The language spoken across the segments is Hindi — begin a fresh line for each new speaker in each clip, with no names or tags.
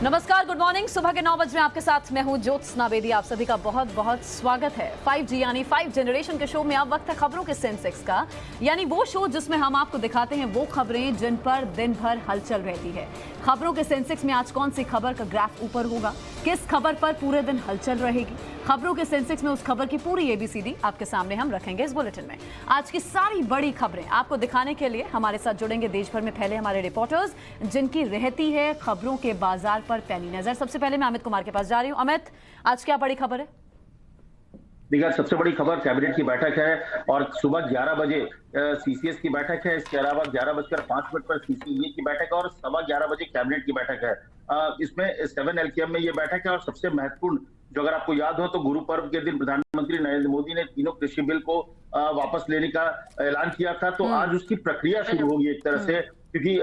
नमस्कार, गुड मॉर्निंग। सुबह के 9 बजे आपके साथ मैं हूं ज्योत्सना बेदी। आप सभी का बहुत बहुत स्वागत है 5G यानी 5 जनरेशन के शो में। अब वक्त है खबरों के सेंसेक्स का, यानी वो शो जिसमें हम आपको दिखाते हैं वो खबरें जिन पर दिन भर हलचल रहती है। खबरों के सेंसेक्स में आज कौन सी खबर का ग्राफ ऊपर होगा, किस खबर पर पूरे दिन हलचल रहेगी, खबरों के सेंसेक्स में उस खबर की पूरी ABCD आपके सामने हम रखेंगे इस बुलेटिन में। आज की सारी बड़ी खबरें आपको दिखाने के लिए हमारे साथ जुड़ेंगे देश भर में फैले हमारे रिपोर्टर्स, जिनकी रहती है खबरों के बाजार पर पैनी नजर। सबसे पहले मैं अमित कुमार के पास जा रही हूं। अमित, आज क्या बड़ी खबर है?
देखिए, सबसे बड़ी खबर कैबिनेट की बैठक है और सुबह 11 बजे CCS की बैठक है। इसके अलावा 11:05 पर CCE की बैठक है और 11:15 बजे कैबिनेट की बैठक है। इसमें 7 LKM में ये बैठक है और सबसे महत्वपूर्ण, जो अगर आपको याद हो तो गुरु पर्व के दिन प्रधानमंत्री नरेंद्र मोदी ने तीनों कृषि बिल को वापस लेने का ऐलान किया था। तो आज उसकी प्रक्रिया शुरू होगी एक तरह से, क्योंकि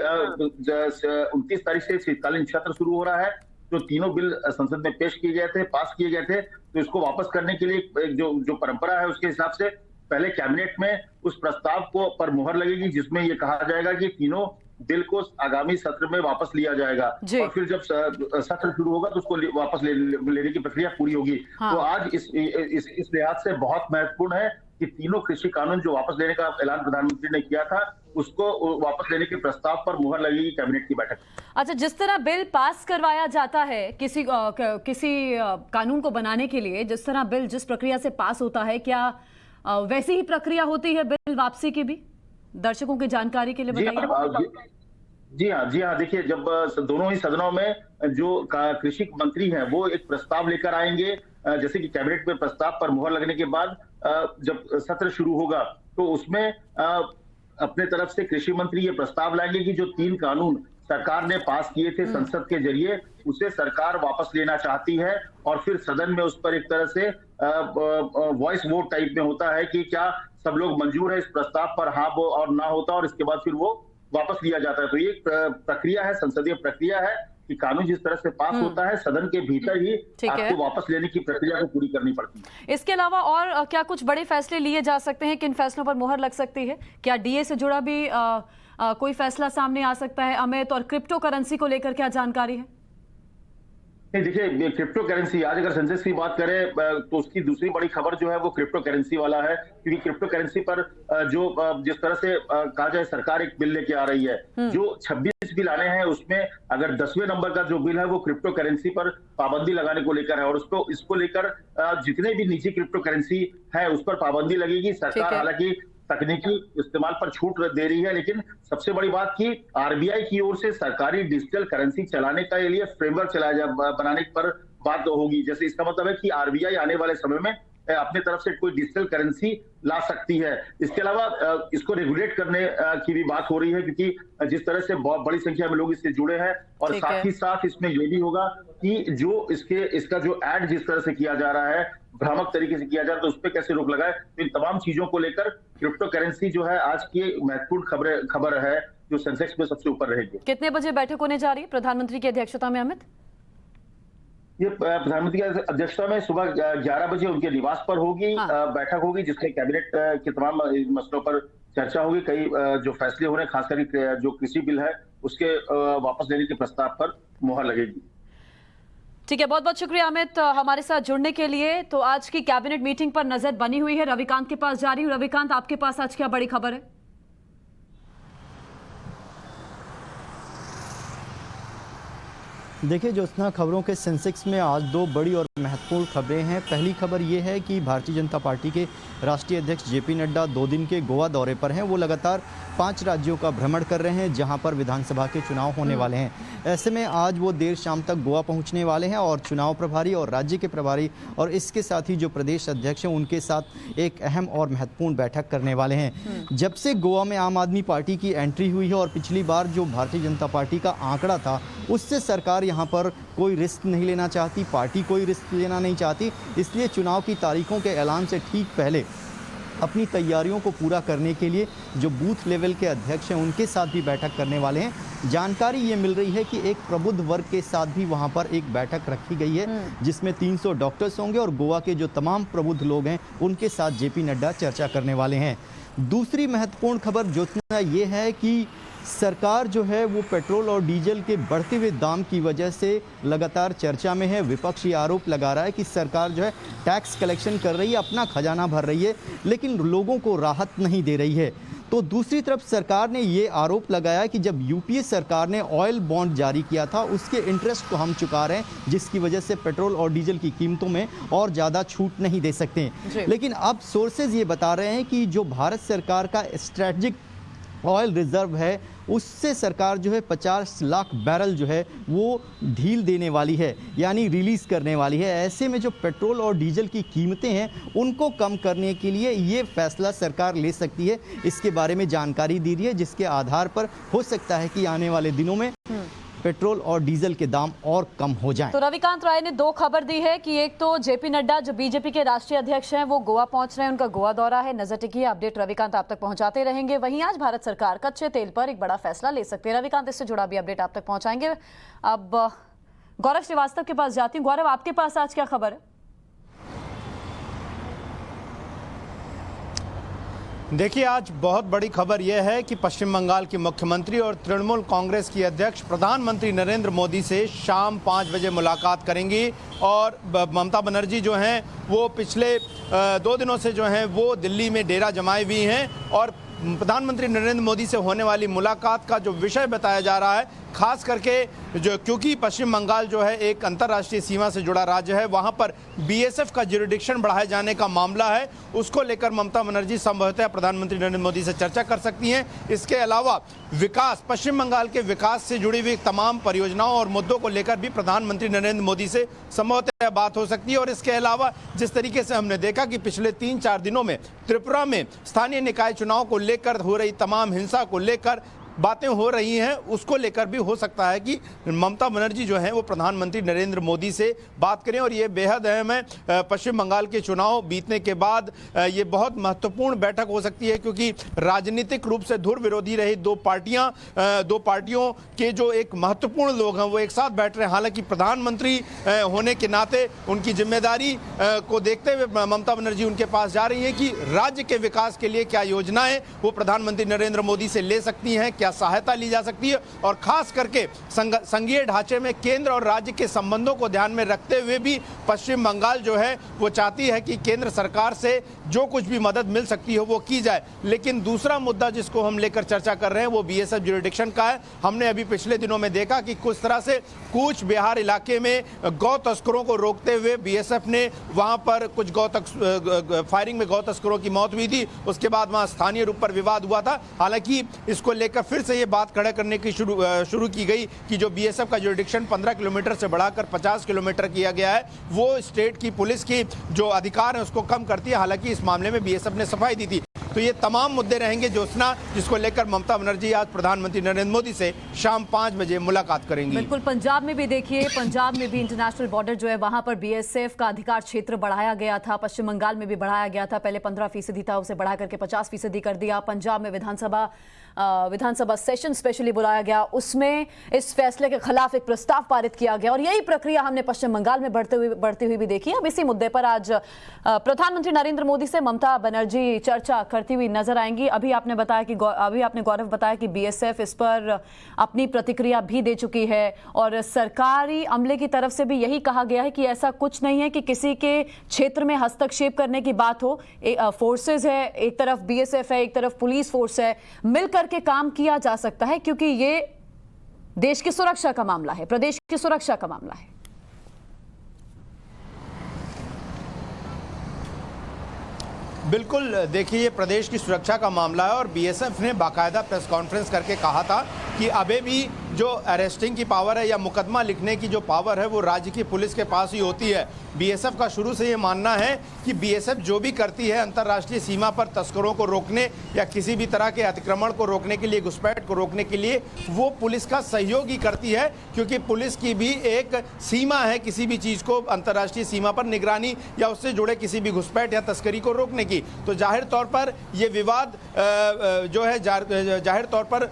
29 तारीख से शीतकालीन सत्र शुरू हो रहा है। जो तीनों बिल संसद में पेश किए गए थे, पास किए गए थे, तो इसको वापस करने के लिए जो परंपरा है उसके हिसाब से पहले कैबिनेट में उस प्रस्ताव को पर मुहर लगेगी, जिसमें ये कहा जाएगा कि तीनों बिल को आगामी सत्र में वापस लिया जाएगा और फिर जब सत्र शुरू होगा तो उसको वापस लेने की प्रक्रिया पूरी होगी। तो आज इस लिहाज से बहुत महत्वपूर्ण है कि तीनों कृषि कानून जो वापस लेने का ऐलान प्रधानमंत्री ने किया था, उसको वापस लेने के प्रस्ताव पर मुहर लगेगी कैबिनेट की बैठक।
अच्छा, जिस तरह बिल पास करवाया जाता है किसी कानून को बनाने के लिए, जिस तरह बिल जिस प्रक्रिया से पास होता है, क्या वैसी ही प्रक्रिया होती है बिल वापसी की भी? दर्शकों की जानकारी के लिए बताइए।
जी हाँ, देखिए, जब दोनों ही सदनों में जो कृषि मंत्री हैं वो एक प्रस्ताव लेकर आएंगे, जैसे कि कैबिनेट में प्रस्ताव पर मुहर लगने के बाद जब सत्र शुरू होगा तो उसमें अपने तरफ से कृषि मंत्री ये प्रस्ताव लाएंगे कि जो 3 कानून सरकार ने पास किए थे संसद के जरिए, उसे सरकार वापस लेना चाहती है और फिर सदन में उस पर एक तरह से वॉइस वोट टाइप में होता है कि क्या सब लोग मंजूर है इस प्रस्ताव पर, हाँ वो और ना होता, और इसके बाद फिर वो वापस लिया जाता है। तो ये प्रक्रिया है, संसदीय प्रक्रिया है कि कानून जिस तरह से पास होता है सदन के भीतर ही आपको वापस लेने की प्रक्रिया को पूरी करनी पड़ती है।
इसके अलावा और क्या कुछ बड़े फैसले लिए जा सकते हैं? किन फैसलों पर मुहर लग सकती है? क्या DA से जुड़ा भी कोई फैसला सामने आ सकता है अमित? और क्रिप्टो करेंसी को लेकर क्या जानकारी है?
देखिए, क्रिप्टो करेंसी, आज अगर सेंसेक्स की बात करें तो उसकी दूसरी बड़ी खबर जो है वो क्रिप्टो करेंसी वाला है, क्योंकि क्रिप्टो करेंसी पर जो जिस तरह से कहा जाए सरकार एक बिल लेके आ रही है, जो 26 बिल आने हैं उसमें अगर 10वें नंबर का जो बिल है वो क्रिप्टो करेंसी पर पाबंदी लगाने को लेकर है और इसको लेकर जितने भी निजी क्रिप्टो करेंसी है उस पर पाबंदी लगेगी। सरकार हालांकि तकनीकी इस्तेमाल पर छूट दे रही है, लेकिन सबसे बड़ी बात की RBI की ओर से सरकारी डिजिटल करेंसी चलाने का लिए फ्रेमवर्क बनाने पर बात होगी। जैसे इसका मतलब है कि RBI आने वाले समय में अपने तरफ से कोई डिजिटल करेंसी ला सकती है। इसके अलावा इसको रेगुलेट करने की भी बात हो रही है, क्योंकि जिस तरह से बहुत बड़ी संख्या में लोग इससे जुड़े हैं और साथ ही साथ इसमें यह भी होगा कि जो इसका जो ऐड जिस तरह से किया जा रहा है, भ्रामक तरीके से किया जा रहा है, तो उस पर कैसे रोक लगाए। तो इन तमाम चीजों को लेकर क्रिप्टो करेंसी जो है आज की महत्वपूर्ण खबर है जो सेंसेक्स में सबसे ऊपर रहेगी।
कितने बजे बैठक होने जा रही है प्रधानमंत्री की अध्यक्षता में अमित?
ये प्रधानमंत्री की अध्यक्षता में सुबह 11 बजे उनके निवास पर होगी। बैठक होगी जिसमें कैबिनेट के तमाम मसलों पर चर्चा होगी। कई जो फैसले हो रहे हैं, खासकर जो कृषि बिल है उसके वापस लेने के प्रस्ताव पर मुहर लगेगी।
ठीक है, बहुत बहुत शुक्रिया अमित हमारे साथ जुड़ने के लिए। तो आज की कैबिनेट मीटिंग पर नजर बनी हुई है। रविकांत के पास जा रही हूँ। रविकांत, आपके पास आज क्या बड़ी खबर है?
देखिए ज्योत्सना, खबरों के सेंसेक्स में आज 2 बड़ी और महत्वपूर्ण खबरें हैं। पहली खबर ये है कि भारतीय जनता पार्टी के राष्ट्रीय अध्यक्ष JP नड्डा 2 दिन के गोवा दौरे पर हैं। वो लगातार 5 राज्यों का भ्रमण कर रहे हैं जहां पर विधानसभा के चुनाव होने वाले हैं। ऐसे में आज वो देर शाम तक गोवा पहुंचने वाले हैं और चुनाव प्रभारी और राज्य के प्रभारी और इसके साथ ही जो प्रदेश अध्यक्ष हैं उनके साथ एक अहम और महत्वपूर्ण बैठक करने वाले हैं। जब से गोवा में आम आदमी पार्टी की एंट्री हुई है और पिछली बार जो भारतीय जनता पार्टी का आंकड़ा था उससे सरकार यहाँ पर कोई रिस्क नहीं लेना चाहती, पार्टी कोई रिस्क लेना नहीं चाहती, इसलिए चुनाव की तारीखों के ऐलान से ठीक पहले अपनी तैयारियों को पूरा करने के लिए जो बूथ लेवल के अध्यक्ष हैं उनके साथ भी बैठक करने वाले हैं। जानकारी ये मिल रही है कि एक प्रबुद्ध वर्ग के साथ भी वहाँ पर एक बैठक रखी गई है जिसमें 300 डॉक्टर्स होंगे और गोवा के जो तमाम प्रबुद्ध लोग हैं उनके साथ JP नड्डा चर्चा करने वाले हैं। दूसरी महत्वपूर्ण खबर ज्योत्सना ये है कि सरकार जो है वो पेट्रोल और डीजल के बढ़ते हुए दाम की वजह से लगातार चर्चा में है। विपक्ष ये आरोप लगा रहा है कि सरकार जो है टैक्स कलेक्शन कर रही है, अपना खजाना भर रही है, लेकिन लोगों को राहत नहीं दे रही है। तो दूसरी तरफ सरकार ने ये आरोप लगाया कि जब यूपीए सरकार ने ऑयल बॉन्ड जारी किया था उसके इंटरेस्ट को हम चुका रहे हैं, जिसकी वजह से पेट्रोल और डीजल की कीमतों में और ज़्यादा छूट नहीं दे सकते। लेकिन अब सोर्सेज ये बता रहे हैं कि जो भारत सरकार का स्ट्रेटजिक ऑयल रिजर्व है उससे सरकार जो है 50 लाख बैरल जो है वो ढील देने वाली है, यानी रिलीज़ करने वाली है। ऐसे में जो पेट्रोल और डीजल की कीमतें हैं उनको कम करने के लिए ये फैसला सरकार ले सकती है। इसके बारे में जानकारी दी रही है, जिसके आधार पर हो सकता है कि आने वाले दिनों में पेट्रोल और डीजल के दाम और कम हो जाएं।
तो रविकांत राय ने दो खबर दी है कि एक तो जेपी नड्डा जो बीजेपी के राष्ट्रीय अध्यक्ष हैं वो गोवा पहुंच रहे हैं, उनका गोवा दौरा है। नजर टिकी अपडेट रविकांत आप तक पहुंचाते रहेंगे। वहीं आज भारत सरकार कच्चे तेल पर एक बड़ा फैसला ले सकती है। रविकांत इससे जुड़ा भी अपडेट आप तक पहुंचाएंगे। अब गौरव श्रीवास्तव के पास जाती हूँ। गौरव, आपके पास आज क्या खबर है?
देखिए, आज बहुत बड़ी खबर यह है कि पश्चिम बंगाल की मुख्यमंत्री और तृणमूल कांग्रेस की अध्यक्ष प्रधानमंत्री नरेंद्र मोदी से शाम 5 बजे मुलाकात करेंगी। और ममता बनर्जी जो हैं वो पिछले 2 दिनों से जो हैं वो दिल्ली में डेरा जमाए हुई हैं। और प्रधानमंत्री नरेंद्र मोदी से होने वाली मुलाकात का जो विषय बताया जा रहा है, खास करके जो क्योंकि पश्चिम बंगाल जो है एक अंतर्राष्ट्रीय सीमा से जुड़ा राज्य है, वहां पर बीएसएफ का ज्यूरिडिक्शन बढ़ाए जाने का मामला है, उसको लेकर ममता बनर्जी संभवतः प्रधानमंत्री नरेंद्र मोदी से चर्चा कर सकती हैं। इसके अलावा विकास, पश्चिम बंगाल के विकास से जुड़ी हुई तमाम परियोजनाओं और मुद्दों को लेकर भी प्रधानमंत्री नरेंद्र मोदी से संभवतः बात हो सकती है। और इसके अलावा जिस तरीके से हमने देखा कि पिछले 3-4 दिनों में त्रिपुरा में स्थानीय निकाय चुनाव को लेकर हो रही तमाम हिंसा को लेकर बातें हो रही हैं, उसको लेकर भी हो सकता है कि ममता बनर्जी जो हैं वो प्रधानमंत्री नरेंद्र मोदी से बात करें। और ये बेहद अहम है। पश्चिम बंगाल के चुनाव बीतने के बाद ये बहुत महत्वपूर्ण बैठक हो सकती है, क्योंकि राजनीतिक रूप से धुर विरोधी रही दो पार्टियों के जो एक महत्वपूर्ण लोग हैं वो एक साथ बैठ रहे हैं। हालांकि प्रधानमंत्री होने के नाते उनकी जिम्मेदारी को देखते हुए ममता बनर्जी उनके पास जा रही है कि राज्य के विकास के लिए क्या योजनाएं वो प्रधानमंत्री नरेंद्र मोदी से ले सकती हैं, क्या सहायता ली जा सकती है। और खास करके संघीय ढांचे में केंद्र और राज्य के संबंधों को ध्यान में रखते हुए भी पश्चिम बंगाल जो है वो चाहती है कि केंद्र सरकार से जो कुछ भी मदद मिल सकती हो वो की जाए। लेकिन दूसरा मुद्दा जिसको हम लेकर चर्चा कर रहे हैं वो बीएसएफ ज्यूरिडिक्शन का है। हमने अभी पिछले दिनों में देखा कि कुछ तरह से कूच बिहार इलाके में गौ तस्करों को रोकते हुए बीएसएफ ने वहां पर कुछ फायरिंग में गौ तस्करों की मौत हुई थी। उसके बाद वहां स्थानीय रूप पर विवाद हुआ था। हालांकि इसको लेकर फिर से ये बात खड़ा करने की शुरू की गई कि जो बीएसएफ का ज्यूरिडिक्शन 15 किलोमीटर से बढ़ाकर 50 किलोमीटर किया गया है वो स्टेट की पुलिस की जो अधिकार है उसको कम करती है। हालांकि इस मामले में बीएसएफ ने सफाई दी थी। तो ये तमाम मुद्दे रहेंगे ज्योत्सना, जिसको लेकर ममता बनर्जी आज प्रधानमंत्री नरेंद्र मोदी से शाम 5 बजे मुलाकात करेंगी।
बिल्कुल, पंजाब में भी देखिए, पंजाब में भी इंटरनेशनल बॉर्डर जो है वहां पर बीएसएफ का अधिकार क्षेत्र बढ़ाया गया था। पश्चिम बंगाल में भी बढ़ाया गया था, पहले 15% था, उसे बढ़ा करके 50% कर दिया। पंजाब में विधानसभा सेशन स्पेशली बुलाया गया, उसमें इस फैसले के खिलाफ एक प्रस्ताव पारित किया गया। और यही प्रक्रिया हमने पश्चिम बंगाल में बढ़ती हुई भी देखी। अब इसी मुद्दे पर आज प्रधानमंत्री नरेंद्र मोदी से ममता बनर्जी चर्चा करती हुई नजर आएंगी। अभी आपने गौरव बताया कि बीएसएफ इस पर अपनी प्रतिक्रिया भी दे चुकी है और सरकारी अमले की तरफ से भी यही कहा गया है कि ऐसा कुछ नहीं है कि किसी के क्षेत्र में हस्तक्षेप करने की बात हो। फोर्सेज है, एक तरफ बीएसएफ है, एक तरफ पुलिस फोर्स है, मिलकर के काम किया जा सकता है, क्योंकि ये देश की सुरक्षा का मामला है, प्रदेश की सुरक्षा का मामला है।
बिल्कुल, देखिए ये प्रदेश की सुरक्षा का मामला है और बीएसएफ ने बाकायदा प्रेस कॉन्फ्रेंस करके कहा था कि अभी भी जो अरेस्टिंग की पावर है या मुकदमा लिखने की जो पावर है वो राज्य की पुलिस के पास ही होती है। बीएसएफ का शुरू से ये मानना है कि बीएसएफ जो भी करती है अंतर्राष्ट्रीय सीमा पर तस्करों को रोकने या किसी भी तरह के अतिक्रमण को रोकने के लिए, घुसपैठ को रोकने के लिए, वो पुलिस का सहयोग ही करती है, क्योंकि पुलिस की भी एक सीमा है किसी भी चीज़ को अंतर्राष्ट्रीय सीमा पर निगरानी या उससे जुड़े किसी भी घुसपैठ या तस्करी को रोकने की। तो जाहिर तौर पर ये विवाद जो है जाहिर तौर पर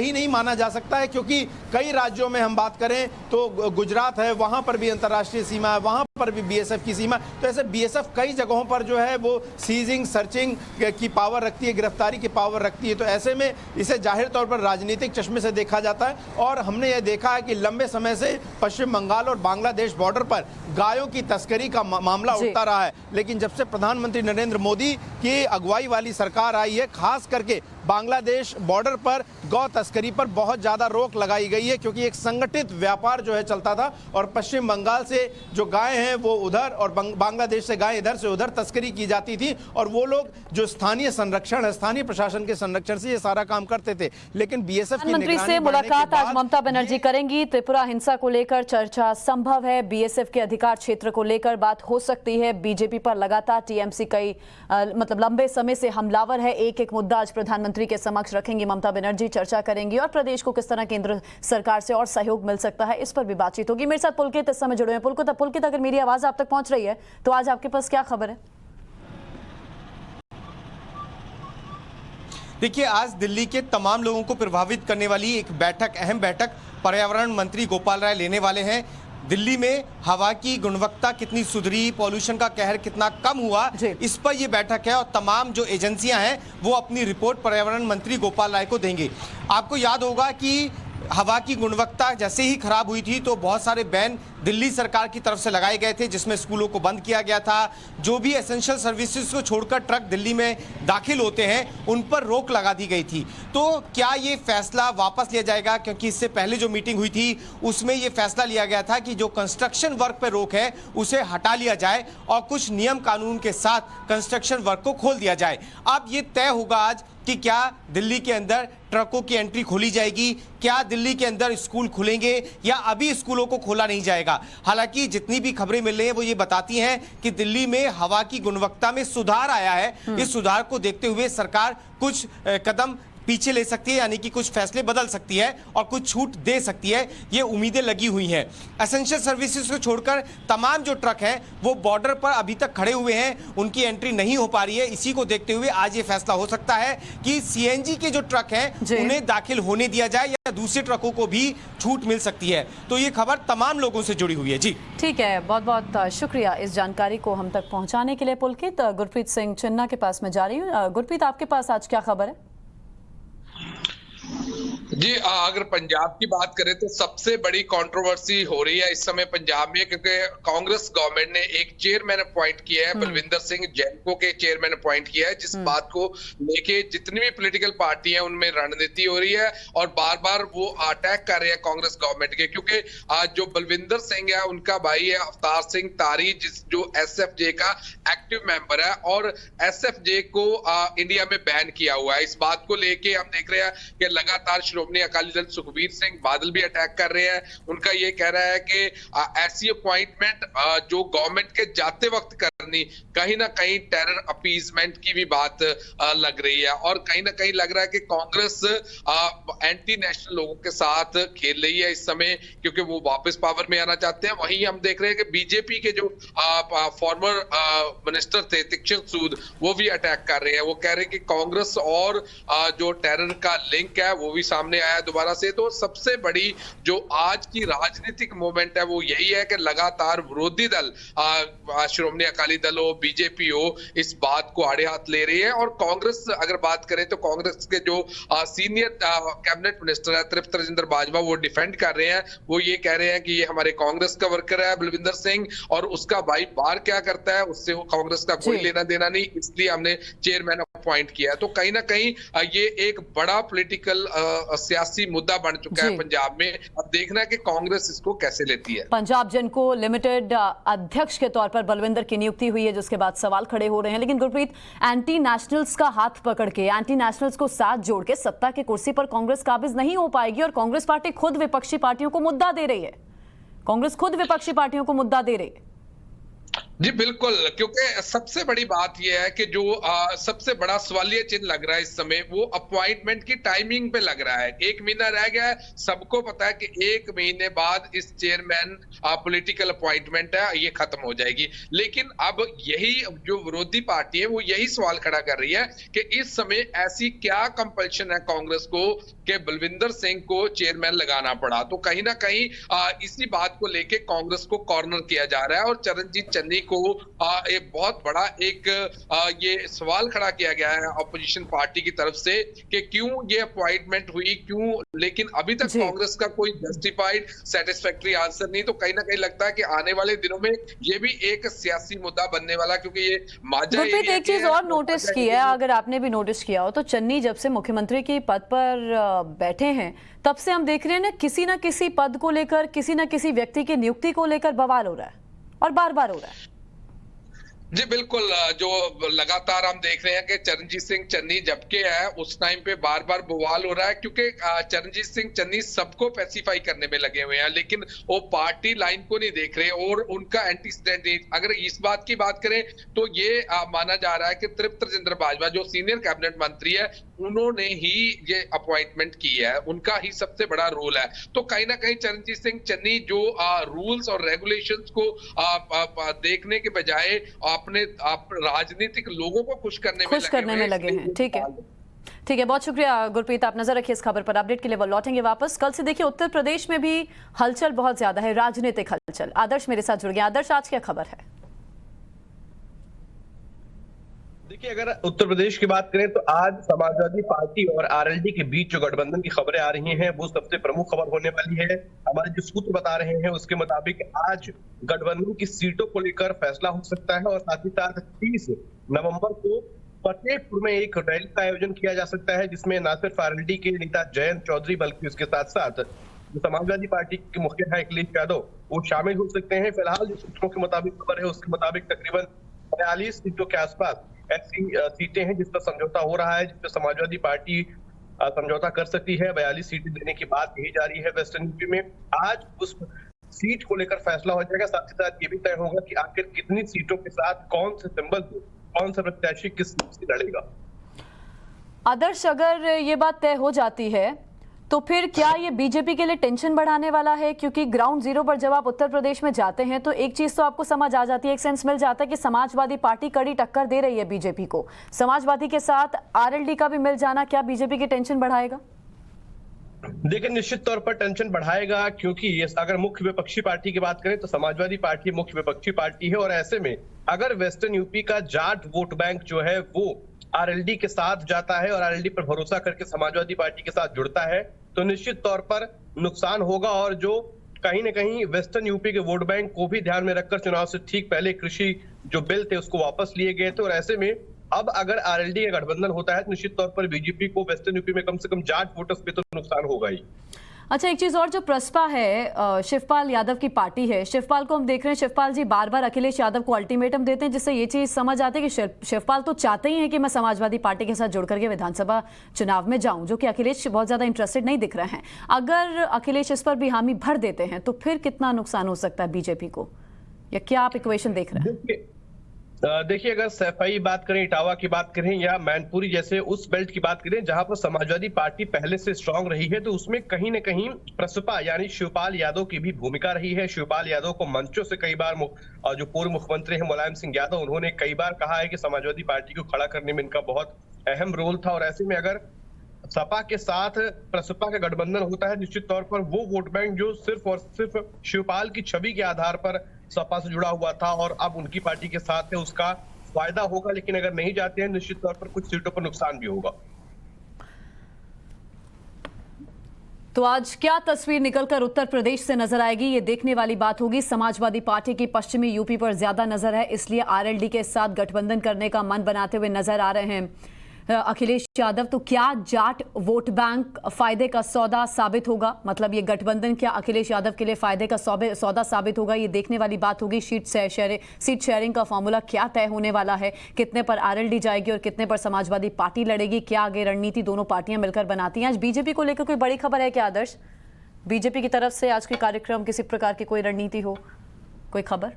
सही नहीं माना जा सकता है, क्योंकि कई राज्यों में हम बात करें तो गुजरात है, वहां पर भी अंतर्राष्ट्रीय सीमा है, वहां पर भी बीएसएफ की सीमा। तो ऐसे बीएसएफ कई जगहों पर जो है वो सीजिंग सर्चिंग की पावर रखती है, गिरफ्तारी की पावर रखती है। तो ऐसे में इसे जाहिर तौर पर राजनीतिक चश्मे से देखा जाता है। और हमने ये देखा है कि लंबे समय से पश्चिम बंगाल और बांग्लादेश बॉर्डर पर गायों की तस्करी का मामला उठता रहा है, लेकिन जब से प्रधानमंत्री नरेंद्र मोदी की अगुवाई वाली सरकार आई है, खास करके बांग्लादेश बॉर्डर पर गौ तस्करी पर बहुत ज्यादा रोक लगाई गई है, क्योंकि एक संगठित व्यापार जो है चलता था और पश्चिम बंगाल से जो गाय हैं वो उधर और बांग्लादेश से गाय इधर से उधर तस्करी की जाती थी, और वो लोग जो स्थानीय संरक्षण है, स्थानीय प्रशासन के संरक्षण से ये सारा काम करते थे। लेकिन बीएसएफ की
प्रधानमंत्री से मुलाकात आज ममता बनर्जी करेंगी। त्रिपुरा हिंसा को लेकर चर्चा संभव है, बीएसएफ के अधिकार क्षेत्र को लेकर बात हो सकती है। बीजेपी पर लगातार टीएमसी कई लंबे समय से हमलावर है। एक एक मुद्दा आज प्रधानमंत्री के समक्ष रखेंगी ममता बनर्जी, चर्चा करेंगी और प्रदेश को किस तरह केंद्र सरकार से और सहयोग मिल सकता है इस पर भी बातचीत होगी। मेरे साथ पुलकित इस समय जुड़े हैं। पुलकित, अगर मेरी आवाज आप तक पहुंच रही है तो आज आपके पास क्या खबर है?
देखिए, आज दिल्ली के तमाम लोगों को प्रभावित करने वाली एक बैठक, अहम बैठक पर्यावरण मंत्री गोपाल राय लेने वाले हैं। दिल्ली में हवा की गुणवत्ता कितनी सुधरी, पॉल्यूशन का कहर कितना कम हुआ, इस पर यह बैठक है। और तमाम जो एजेंसियां हैं वो अपनी रिपोर्ट पर्यावरण मंत्री गोपाल राय को देंगे। आपको याद होगा कि हवा की गुणवत्ता जैसे ही खराब हुई थी तो बहुत सारे बैन दिल्ली सरकार की तरफ से लगाए गए थे, जिसमें स्कूलों को बंद किया गया था। जो भी एसेंशियल सर्विसेज को छोड़कर ट्रक दिल्ली में दाखिल होते हैं उन पर रोक लगा दी गई थी। तो क्या ये फैसला वापस लिया जाएगा? क्योंकि इससे पहले जो मीटिंग हुई थी उसमें ये फैसला लिया गया था कि जो कंस्ट्रक्शन वर्क पर रोक है उसे हटा लिया जाए और कुछ नियम कानून के साथ कंस्ट्रक्शन वर्क को खोल दिया जाए। अब ये तय होगा आज कि क्या दिल्ली के अंदर ट्रकों की एंट्री खोली जाएगी, क्या दिल्ली के अंदर स्कूल खुलेंगे या अभी स्कूलों को खोला नहीं जाएगा। हालांकि जितनी भी खबरें मिल रही हैं वो ये बताती हैं कि दिल्ली में हवा की गुणवत्ता में सुधार आया है। इस सुधार को देखते हुए सरकार कुछ कदम पीछे ले सकती है, यानी कि कुछ फैसले बदल सकती है और कुछ छूट दे सकती है। ये उम्मीदें लगी हुई हैं। एसेंशियल सर्विसेज को छोड़कर तमाम जो ट्रक हैं वो बॉर्डर पर अभी तक खड़े हुए हैं, उनकी एंट्री नहीं हो पा रही है। इसी को देखते हुए आज ये फैसला हो सकता है कि सीएनजी के जो ट्रक हैं उन्हें दाखिल होने दिया जाए या दूसरे ट्रकों को भी छूट मिल सकती है। तो ये खबर तमाम लोगों से जुड़ी हुई है। जी
ठीक है, बहुत बहुत शुक्रिया इस जानकारी को हम तक पहुंचाने के लिए पुलकित। गुरप्रीत सिंह चिन्ना के पास में जा रही हूँ। गुरप्रीत, आपके पास आज क्या खबर है?
जी, अगर पंजाब की बात करें तो सबसे बड़ी कंट्रोवर्सी हो रही है इस समय पंजाब में, क्योंकि कांग्रेस गवर्नमेंट ने एक चेयरमैन अपॉइंट किया है, बलविंदर सिंह जैनको के चेयरमैन अपॉइंट किया है, जिस बात को लेके जितनी भी पॉलिटिकल पार्टी है उनमें रणनीति हो रही है और बार बार वो अटैक कर रहे हैं कांग्रेस गवर्नमेंट के। क्योंकि जो बलविंदर सिंह है उनका भाई है अवतार सिंह तारी, जो एसएफजे का एक्टिव मेंबर है और एसएफजे को इंडिया में बैन किया हुआ है। इस बात को लेके हम देख रहे हैं कि लगातार श्रोमणी अकाली दल सुखबीर सिंह बादल भी अटैक कर रहे हैं। उनका ये कह रहा है कि ऐसी अपॉइंटमेंट जो गवर्नमेंट के जाते वक्त करनी कहीं ना कहीं टेरर अपीजमेंट की भी बात लग रही है और कहीं ना कहीं लग रहा है कि कांग्रेस एंटी नेशनल लोगों के साथ खेल रही है इस समय, क्योंकि वो वापस पावर में आना चाहते हैं। वहीं हम देख रहे हैं कि बीजेपी के जो फॉर्मर मिनिस्टर थे दीक्षित सूद, वो भी अटैक कर रहे हैं। वो कह रहे हैं कि कांग्रेस और जो टेरर का लिंक है वो भी सामने आया दोबारा से। तो सबसे बड़ी जो आज की राजनीतिक मूवमेंट है वो यही है कि लगातार विरोधी दल श्रोमणी अकाली दल हो, बीजेपी हो, इस बात को आड़े हाथ ले रही है। और कांग्रेस अगर बात करें तो कांग्रेस के जो सीनियर कैबिनेट मिनिस्टर है तृप्त राजेंद्र बाजवा, वो डिफेंड कर रहे हैं। वो ये कह रहे हैं कि ये हमारे कांग्रेस का वर्कर है बलविंदर सिंह और उसका भाई बाहर क्या करता है उससे वो कांग्रेस का कोई लेना देना नहीं, इसलिए हमने चेयरमैन अपॉइंट किया। तो कहीं ना कहीं ये एक बड़ा पॉलिटिकल सियासी मुद्दा बन चुका है पंजाब में। अब देखना है कि कांग्रेस इसको कैसे लेती है।
पंजाब जिनको लिमिटेड अध्यक्ष के तौर पर बलविंदर की नियुक्ति हुई है, जिसके बाद सवाल खड़े हो रहे हैं। लेकिन गुरप्रीत, एंटी नेशनल्स का हाथ पकड़ के, एंटी नेशनल्स को साथ जोड़ के सत्ता की कुर्सी पर कांग्रेस काबिज नहीं हो पाएगी और कांग्रेस पार्टी खुद विपक्षी पार्टियों को मुद्दा दे रही है। कांग्रेस खुद विपक्षी पार्टियों को मुद्दा दे रही है।
जी बिल्कुल, क्योंकि सबसे बड़ी बात यह है कि जो सबसे बड़ा सवालिया चिन्ह लग रहा है इस समय, वो अपॉइंटमेंट की टाइमिंग पे लग रहा है। 1 महीना रह गया है, सबको पता है कि 1 महीने बाद इस चेयरमैन पॉलिटिकल अपॉइंटमेंट है, ये खत्म हो जाएगी। लेकिन अब यही जो विरोधी पार्टी है वो यही सवाल खड़ा कर रही है कि इस समय ऐसी क्या कंपल्शन है कांग्रेस को कि बलविंदर सिंह को चेयरमैन लगाना पड़ा। तो कहीं ना कहीं इसी बात को लेके कांग्रेस को कॉर्नर किया जा रहा है और चरणजीत चन्नी को एक बहुत बड़ा एक ये सवाल खड़ा किया गया है अपोजिशन पार्टी की तरफ से कि क्यों ये अपॉइंटमेंट हुई, क्यों, लेकिन अभी तक कांग्रेस का कोई जस्टिफाइड सेटिस्फैक्टरी आंसर नहीं। तो कहीं ना कहीं लगता है कि आने वाले दिनों में ये भी एक सियासी मुद्दा बनने वाला, क्योंकि ये माजा
एक चीज और नोटिस की है, अगर आपने भी नोटिस किया हो तो चन्नी जब से मुख्यमंत्री के पद पर बैठे हैं तब से हम देख रहे हैं ना किसी पद को लेकर, किसी ना किसी व्यक्ति की नियुक्ति को लेकर बवाल हो रहा है और बार बार हो रहा है।
जी बिल्कुल, जो लगातार हम देख रहे हैं कि चरणजीत सिंह चन्नी जबकि है उस टाइम पे बार बार बवाल हो रहा है, क्योंकि चरणजीत सिंह चन्नी सबको पैसिफाई करने में लगे हुए हैं, लेकिन वो पार्टी लाइन को नहीं देख रहे और उनका एंटीस्टेट नहीं। अगर इस बात की बात करें तो ये माना जा रहा है कि तृप्त राजेंद्र बाजवा जो सीनियर कैबिनेट मंत्री है, उन्होंने ही ये अपॉइंटमेंट की है, उनका ही सबसे बड़ा रोल है। तो कहीं ना कहीं चरणजीत सिंह चन्नी जो रूल्स और रेगुलेशंस को देखने के बजाय अपने राजनीतिक लोगों को खुश करने में लगे हैं।
ठीक है, बहुत शुक्रिया गुरप्रीत, आप नजर रखिए इस खबर पर। अपडेट के लिए वो लौटेंगे वापस। कल से देखिए उत्तर प्रदेश में भी हलचल बहुत ज्यादा है, राजनीतिक हलचल। आदर्श मेरे साथ जुड़ गया। आदर्श, आज क्या खबर है?
देखिए, अगर उत्तर प्रदेश की बात करें तो आज समाजवादी पार्टी और आरएलडी के बीच जो गठबंधन की खबरें आ रही हैं वो सबसे प्रमुख खबर होने वाली है। हमारे जो सूत्र बता रहे हैं उसके मुताबिक आज गठबंधन की सीटों को लेकर फैसला हो सकता है और साथ ही साथ 30 नवंबर को फतेहपुर में एक रैली का आयोजन किया जा सकता है, जिसमें न सिर्फ आरएलडी के नेता जयंत चौधरी बल्कि उसके साथ साथ जो समाजवादी पार्टी के मुखिया है अखिलेश यादव, वो शामिल हो सकते हैं। फिलहाल जो सूत्रों के मुताबिक खबर है उसके मुताबिक तकरीबन 42 सीटों के आसपास ऐसी सीटें हैं जिस पर समझौता हो रहा है, जिस पर समाजवादी पार्टी समझौता कर सकती है। 42 सीटें देने की बात कही जा रही है वेस्टर्न यूपी में। आज उस सीट को लेकर फैसला हो जाएगा। साथ ही साथ ये भी तय होगा कि आखिर कितनी सीटों के साथ कौन से सिंबल को, कौन सा प्रत्याशी किस सीट से लड़ेगा।
आदर्श, अगर ये बात तय हो जाती है तो फिर क्या ये बीजेपी के लिए टेंशन बढ़ाने वाला है? क्योंकि ग्राउंड जीरो पर जब आप उत्तर प्रदेश में जाते हैं तो एक चीज तो आपको समझ आ जाती है, एक सेंस मिल जाता है कि समाजवादी पार्टी कड़ी टक्कर दे रही है बीजेपी को। समाजवादी के साथ आरएलडी का भी मिल जाना क्या बीजेपी की टेंशन बढ़ाएगा?
देखिए, निश्चित तौर पर टेंशन बढ़ाएगा, क्योंकि अगर मुख्य विपक्षी पार्टी की बात करें तो समाजवादी पार्टी मुख्य विपक्षी पार्टी है और ऐसे में अगर वेस्टर्न यूपी का जाट वोट बैंक जो है वो आरएलडी के साथ जाता है और आरएलडी पर भरोसा करके समाजवादी पार्टी के साथ जुड़ता है तो निश्चित तौर पर नुकसान होगा। और जो कहीं न कहीं वेस्टर्न यूपी के वोट बैंक को भी ध्यान में रखकर चुनाव से ठीक पहले कृषि जो बिल थे उसको वापस लिए गए थे और ऐसे में अब अगर आरएलडी का गठबंधन होता है तो निश्चित तौर पर बीजेपी को वेस्टर्न यूपी में कम से कम जाट वोटर्स पे तो नुकसान होगा ही।
अच्छा, एक चीज और, जो प्रसपा है, शिवपाल यादव की पार्टी है, शिवपाल को हम देख रहे हैं, शिवपाल जी बार बार अखिलेश यादव को अल्टीमेटम देते हैं, जिससे ये चीज समझ आती है कि शिवपाल तो चाहते ही हैं कि मैं समाजवादी पार्टी के साथ जुड़ करके विधानसभा चुनाव में जाऊं, जो कि अखिलेश बहुत ज्यादा इंटरेस्टेड नहीं दिख रहे हैं। अगर अखिलेश इस पर भी हामी भर देते हैं तो फिर कितना नुकसान हो सकता है बीजेपी को, या क्या आप इक्वेशन देख रहे हैं?
देखिए, अगर सैफई बात करें, इटावा की बात करें या मैनपुरी जैसे उस बेल्ट की बात करें जहां पर समाजवादी पार्टी पहले से स्ट्रांग रही है, तो उसमें कहीं न कहीं प्रसपा यानी शिवपाल यादव की भी भूमिका रही है। शिवपाल यादव को मंचों से कई बार जो पूर्व मुख्यमंत्री हैं मुलायम सिंह यादव, उन्होंने कई बार कहा है कि समाजवादी पार्टी को खड़ा करने में इनका बहुत अहम रोल था और ऐसे में अगर सपा के साथ प्रसपा का गठबंधन होता है निश्चित तौर पर वो वोट बैंक जो सिर्फ और सिर्फ शिवपाल की छवि के आधार पर सपा से जुड़ा हुआ था और अब उनकी पार्टी के साथ है, उसका फायदा होगा। लेकिन अगर नहीं जाते हैं निश्चित तौर पर कुछ सीटों पर नुकसान भी होगा।
तो आज क्या तस्वीर निकलकर उत्तर प्रदेश से नजर आएगी, ये देखने वाली बात होगी। समाजवादी पार्टी की पश्चिमी यूपी पर ज्यादा नजर है, इसलिए आरएलडी के साथ गठबंधन करने का मन बनाते हुए नजर आ रहे हैं अखिलेश यादव। तो क्या जाट वोट बैंक फायदे का सौदा साबित होगा? मतलब ये गठबंधन क्या अखिलेश यादव के लिए फायदे का सौदा साबित होगा? ये देखने वाली बात होगी। सीट शेयरिंग का फॉर्मूला क्या तय होने वाला है? कितने पर आरएलडी जाएगी और कितने पर समाजवादी पार्टी लड़ेगी? क्या आगे रणनीति दोनों पार्टियां मिलकर बनाती हैं? आज बीजेपी को लेकर कोई बड़ी खबर है क्या आदर्श? बीजेपी की तरफ से आज कोई कार्यक्रम, किसी प्रकार की कोई रणनीति हो, कोई खबर?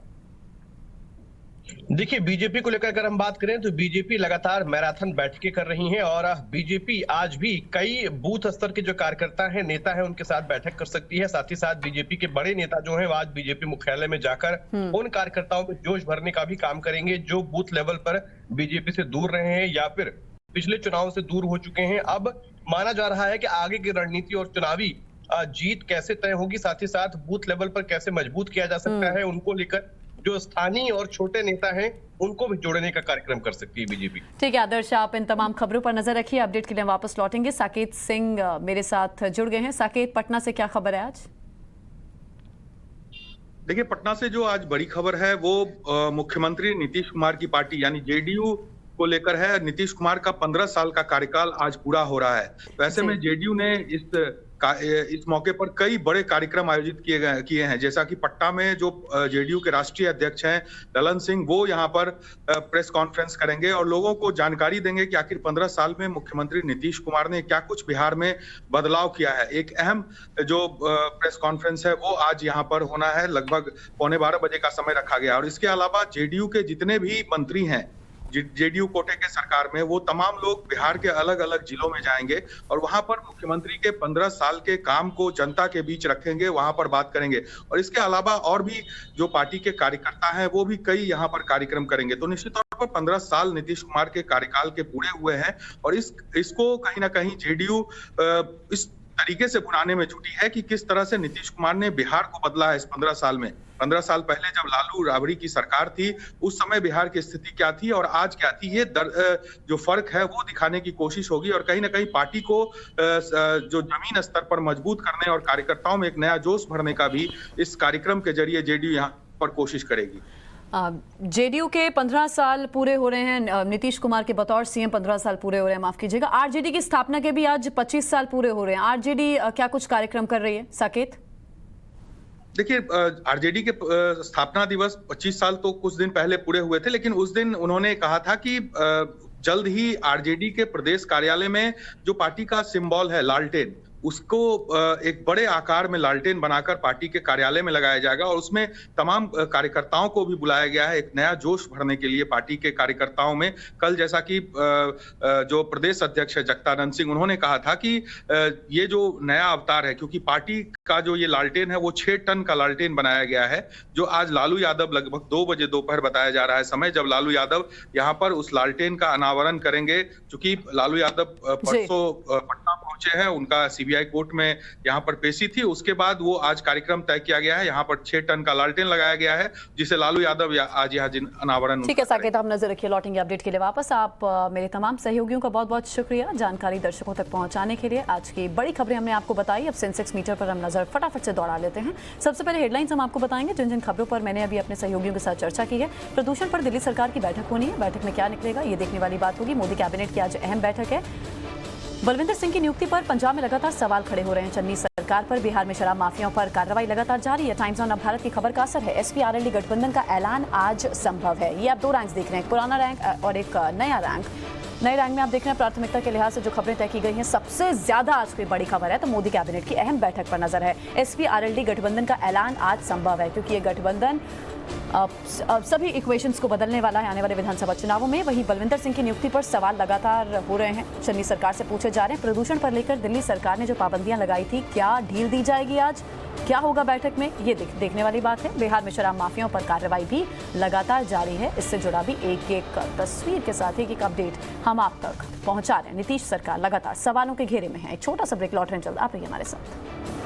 देखिए, बीजेपी को लेकर अगर हम बात करें तो बीजेपी लगातार मैराथन बैठकें कर रही है और बीजेपी आज भी कई बूथ स्तर के जो कार्यकर्ता हैं, नेता हैं, उनके साथ बैठक कर सकती है। साथ ही साथ बीजेपी के बड़े नेता जो हैं वो आज बीजेपी मुख्यालय में जाकर उन कार्यकर्ताओं में जोश भरने का भी काम करेंगे जो बूथ लेवल पर बीजेपी से दूर रहे हैं या फिर पिछले चुनाव से दूर हो चुके हैं। अब माना जा रहा है कि आगे की रणनीति और चुनावी जीत कैसे तय होगी, साथ ही साथ बूथ लेवल पर कैसे मजबूत किया जा सकता है, उनको लेकर जो स्थानीय और छोटे नेता हैं उनको भी जोड़ने का कार्यक्रम कर सकती है बीजेपी।
ठीक है आदर्श, आप इन तमाम खबरों पर नजर रखिए। अपडेट के लिए वापस लौटेंगे। साकेत सिंह मेरे साथ जुड़ गए हैं। साकेत, पटना से क्या खबर है आज?
देखिए, पटना से जो आज बड़ी खबर है वो मुख्यमंत्री नीतीश कुमार की पार्टी यानी जेडीयू को लेकर है। नीतीश कुमार का 15 साल का कार्यकाल आज पूरा हो रहा है। तो ऐसे में जेडीयू ने इस मौके पर कई बड़े कार्यक्रम आयोजित किए हैं। जैसा कि पटना में जो जेडीयू के राष्ट्रीय अध्यक्ष हैं ललन सिंह, वो यहाँ पर प्रेस कॉन्फ्रेंस करेंगे और लोगों को जानकारी देंगे कि आखिर 15 साल में मुख्यमंत्री नीतीश कुमार ने क्या कुछ बिहार में बदलाव किया है। एक अहम जो प्रेस कॉन्फ्रेंस है वो आज यहाँ पर होना है। लगभग 11:15 बजे का समय रखा गया। और इसके अलावा जेडीयू के जितने भी मंत्री हैं जेडीयू कोटे के सरकार में, वो तमाम लोग बिहार के अलग अलग जिलों में जाएंगे और वहां पर मुख्यमंत्री के 15 साल के काम को जनता के बीच रखेंगे, वहां पर बात करेंगे। और इसके अलावा और भी जो पार्टी के कार्यकर्ता हैं वो भी कई यहाँ पर कार्यक्रम करेंगे। तो निश्चित तौर पर 15 साल नीतीश कुमार के कार्यकाल के पूरे हुए हैं और इसको कहीं ना कहीं जेडीयू इस तरीके से भुनाने में जुटी है कि किस तरह से नीतीश कुमार ने बिहार को बदला है इस 15 साल में। 15 साल पहले जब लालू राबड़ी की सरकार थी उस समय बिहार की स्थिति क्या थी और आज क्या थी, ये जो फर्क है वो दिखाने की कोशिश होगी। और कहीं ना कहीं पार्टी को जो जमीन स्तर पर मजबूत करने और कार्यकर्ताओं में एक नया जोश भरने का भी इस कार्यक्रम के जरिए जेडीयू यहाँ पर कोशिश करेगी।
जेडीयू के 15 साल पूरे हो रहे हैं, नीतीश कुमार के बतौर सीएम 15 साल पूरे हो रहे हैं, माफ कीजिएगा। आरजेडी की स्थापना के भी आज 25 साल पूरे हो रहे हैं। आरजेडी क्या कुछ कार्यक्रम कर रही है, साकेत?
देखिए, आरजेडी के स्थापना दिवस 25 साल तो कुछ दिन पहले पूरे हुए थे, लेकिन उस दिन उन्होंने कहा था कि जल्द ही आरजेडी के प्रदेश कार्यालय में जो पार्टी का सिंबल है लालटेन, उसको एक बड़े आकार में लालटेन बनाकर पार्टी के कार्यालय में लगाया जाएगा और उसमें तमाम कार्यकर्ताओं को भी बुलाया गया है एक नया जोश भरने के लिए पार्टी के कार्यकर्ताओं में। कल जैसा कि जो प्रदेश अध्यक्ष है जगदानंद सिंह, उन्होंने कहा था कि ये जो नया अवतार है, क्योंकि पार्टी का जो ये लालटेन है वो 6 टन का लालटेन बनाया गया है, जो आज लालू यादव लगभग 2 बजे दोपहर बताया जा रहा है समय, जब लालू यादव यहाँ पर उस लालटेन का अनावरण करेंगे। क्योंकि लालू यादव परसों पटना पहुंचे हैं, उनका सीबीआई कोर्ट में यहाँ पर पेशी थी, उसके बाद वो आज कार्यक्रम तय किया गया है। यहाँ पर 6 टन का लालटेन लगाया गया है जिसे लालू यादव आज यहाँ अनावरण।
ठीक है साकेत, आप नजर रखिए। लौटेंगे अपडेट के लिए वापस। आप मेरे तमाम सहयोगियों का बहुत बहुत शुक्रिया जानकारी दर्शकों तक पहुंचाने के लिए। आज की बड़ी खबरें हमने आपको बताई। अब सेंसेक्स मीटर पर हम नजर फटाफट से दौड़ा लेते हैं। सबसे पहले हेडलाइंस हम आपको बताएंगे जिन जिन खबरों पर मैंने अभी अपने सहयोगियों के साथ चर्चा की है। प्रदूषण पर दिल्ली सरकार की बैठक होनी है, बैठक में क्या निकलेगा ये देखने वाली बात होगी। मोदी कैबिनेट की आज अहम बैठक है। बलविंदर सिंह की नियुक्ति पर पंजाब में लगातार सवाल खड़े हो रहे हैं। चन्नी सरकार पर बिहार में शराब माफियाओं पर कार्रवाई लगातार जारी है। टाइम्स ऑन अब भारत की खबर का असर है। एसपी आरएलडी गठबंधन का ऐलान आज संभव है। ये आप 2 रैंक्स देख रहे हैं, पुराना रैंक और एक नया रैंक। नए रैंक में आप देख रहे हैं प्राथमिकता के लिहाज से जो खबरें तय की गई हैं। सबसे ज्यादा आज कोई बड़ी खबर है तो मोदी कैबिनेट की अहम बैठक पर नजर है। एसपी आरएलडी गठबंधन का ऐलान आज संभव है क्योंकि ये गठबंधन सभी इक्वेशंस को बदलने वाला है आने वाले विधानसभा चुनावों में। वहीं बलविंदर सिंह की नियुक्ति पर सवाल लगातार हो रहे हैं। चन्नी सरकार से पूछे जा रहे हैं। प्रदूषण पर लेकर दिल्ली सरकार ने जो पाबंदियां लगाई थी, क्या ढील दी जाएगी आज, क्या होगा बैठक में, ये देखने वाली बात है। बिहार में शराब माफियाओं पर कार्रवाई भी लगातार जारी है। इससे जुड़ा भी एक एक तस्वीर के साथ एक अपडेट हम आप तक पहुंचा रहे हैं। नीतीश सरकार लगातार सवालों के घेरे में है। एक छोटा सा ब्रेक, लौट रहे हैं जल्द, आप रहिए हमारे साथ।